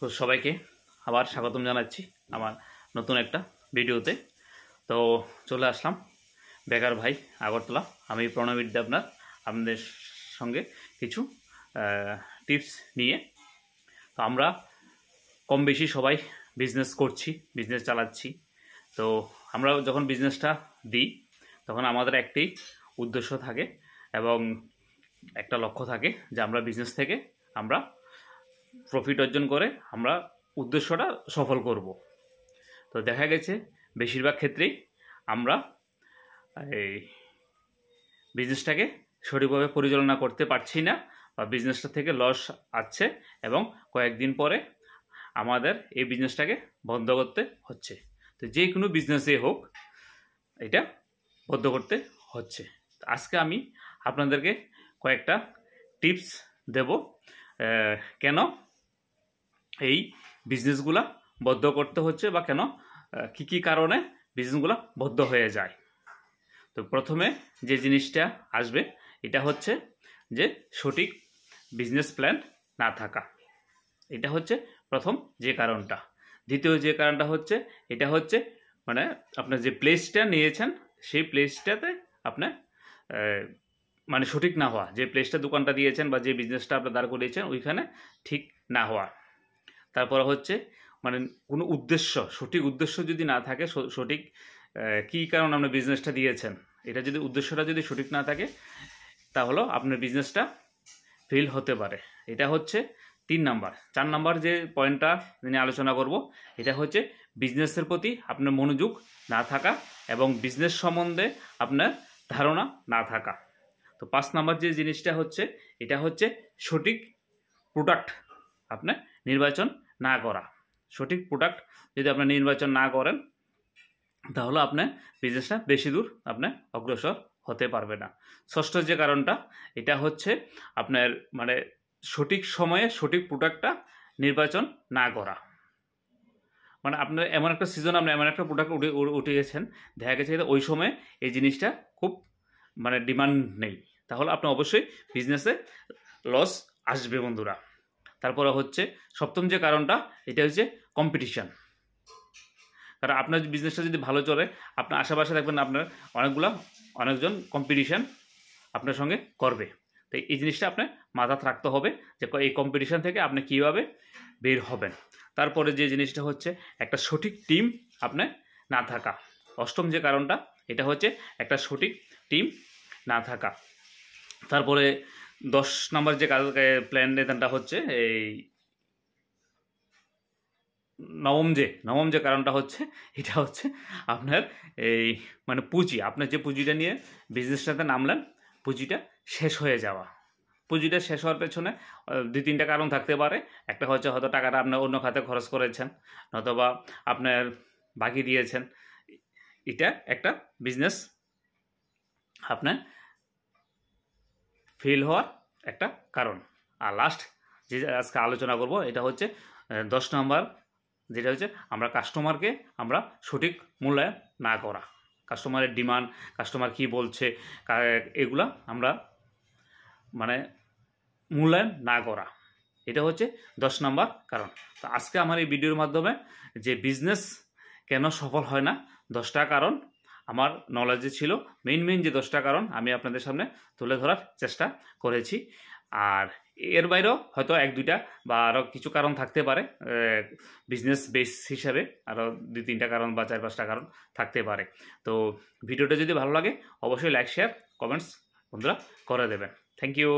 তো সবাইকে আবার স্বাগতম জানাচ্ছি আমার নতুন একটা ভিডিওতে। তো চলে আসলাম বেকার ভাই আগরতলা। আমি প্রণবীর দেবনাথ আপনাদের সঙ্গে কিছু টিপস নিয়ে। তো আমরা কম বেশি সবাই বিজনেস করছি, বিজনেস চালাচ্ছি। তো আমরা যখন বিজনেসটা দিই তখন আমাদের একটি উদ্দেশ্য থাকে এবং একটা লক্ষ্য থাকে যে আমরা বিজনেস থেকে আমরা প্রফিট অর্জন করে আমরা উদ্দেশ্যটা সফল করব। তো দেখা গেছে বেশিরভাগ ক্ষেত্রেই আমরা এই বিজনেসটাকে সঠিকভাবে পরিচালনা করতে পারছি না বা বিজনেসটা থেকে লস আসছে এবং কয়েকদিন পরে আমাদের এই বিজনেসটাকে বন্ধ করতে হচ্ছে। তো যে কোনো বিজনেসে হোক এটা বন্ধ করতে হচ্ছে। আজকে আমি আপনাদেরকে কয়েকটা টিপস দেব কেন এই বিজনেসগুলা বন্ধ করতে হচ্ছে বা কেন কি কি কারণে বিজনেসগুলা বন্ধ হয়ে যায়। তো প্রথমে যে জিনিসটা আসবে এটা হচ্ছে যে সঠিক বিজনেস প্ল্যান না থাকা। এটা হচ্ছে প্রথম যে কারণটা। দ্বিতীয় যে কারণটা হচ্ছে এটা হচ্ছে মানে আপনার যে প্লেসটা নিয়েছেন সেই প্লেসটাতে আপনার মানে সঠিক না হওয়া, যে প্লেসটা দোকানটা দিয়েছেন বা যে বিজনেসটা আপনার দাঁড় করিয়েছেন ওইখানে ঠিক না হওয়া। তারপরে হচ্ছে মানে কোনো উদ্দেশ্য, সঠিক উদ্দেশ্য যদি না থাকে, সঠিক কী কারণ আপনার বিজনেসটা দিয়েছেন এটা যদি উদ্দেশ্যটা যদি সঠিক না থাকে তাহলে আপনার বিজনেসটা ফেল হতে পারে। এটা হচ্ছে 3 নাম্বার। 4 নাম্বার যে পয়েন্টটা নিয়ে আলোচনা করব এটা হচ্ছে বিজনেসের প্রতি আপনার মনোযোগ না থাকা এবং বিজনেস সম্বন্ধে আপনার ধারণা না থাকা। তো 5 নাম্বার যে জিনিসটা হচ্ছে এটা হচ্ছে সঠিক প্রোডাক্ট আপনার নির্বাচন না করা। সঠিক প্রোডাক্ট যদি আপনার নির্বাচন না করেন তাহলে আপনার বিজনেসটা বেশি দূর আপনার অগ্রসর হতে পারবে না। ষষ্ঠ যে কারণটা এটা হচ্ছে আপনার মানে সঠিক সময়ে সঠিক প্রোডাক্টটা নির্বাচন না করা। মানে আপনার এমন একটা সিজন আপনি এমন একটা প্রোডাক্ট উঠে গেছেন, দেখা গেছে ওই সময়ে এই জিনিসটা খুব মানে ডিমান্ড নেই, তাহলে আপনি অবশ্যই বিজনেসে লস আসবে বন্ধুরা। তারপরে হচ্ছে সপ্তম যে কারণটা এটা হচ্ছে কম্পিটিশান। কারণ আপনার বিজনেসটা যদি ভালো চলে আপনার আশেপাশে দেখবেন আপনার অনেকজন কম্পিটিশান আপনার সঙ্গে করবে। তো এই জিনিসটা আপনার মাথায় রাখতে হবে যে এই কম্পিটিশান থেকে আপনি কীভাবে বের হবেন। তারপরে যে জিনিসটা হচ্ছে একটা সঠিক টিম আপনার না থাকা। অষ্টম যে কারণটা এটা হচ্ছে একটা সঠিক টিম না থাকা। তারপরে 10 নম্বর যে প্ল্যানটা হচ্ছে এই নবম যে কারণটা হচ্ছে এটা হচ্ছে আপনার এই মানে পুঁজি, আপনার যে পুঁজিটা নিয়ে বিজনেসটাতে নামলেন পুঁজিটা শেষ হয়ে যাওয়া। পুঁজিটা শেষ হওয়ার পেছনে 2-3টা কারণ থাকতে পারে। একটা হচ্ছে হয়তো টাকাটা আপনার অন্য খাতে খরচ করেছেন, নতুবা আপনার বাকি দিয়েছেন। এটা একটা বিজনেস আপনার ফেল হওয়ার একটা কারণ। আর লাস্ট যে আজকে আলোচনা করব এটা হচ্ছে 10 নম্বর, যেটা হচ্ছে আমরা কাস্টমারকে আমরা সঠিক মূল্যায়ন না করা। কাস্টমারের ডিমান্ড, কাস্টমার কি বলছে এগুলা আমরা মানে মূল্যায়ন না করা। এটা হচ্ছে 10 নম্বর কারণ। তো আজকে আমার এই ভিডিওর মাধ্যমে যে বিজনেস কেন সফল হয় না 10টা কারণ আমার নলেজে ছিল, মেইন যে 10টা কারণ আমি আপনাদের সামনে তুলে ধরার চেষ্টা করেছি। আর এর বাইরেও হয়তো 1-2টা বা আরও কিছু কারণ থাকতে পারে, বিজনেস বেস হিসাবে আরও 2-3টা কারণ বা 4-5টা কারণ থাকতে পারে। তো ভিডিওটা যদি ভালো লাগে অবশ্যই লাইক, শেয়ার, কমেন্টস বন্ধুরা করে দেবেন। Thank you.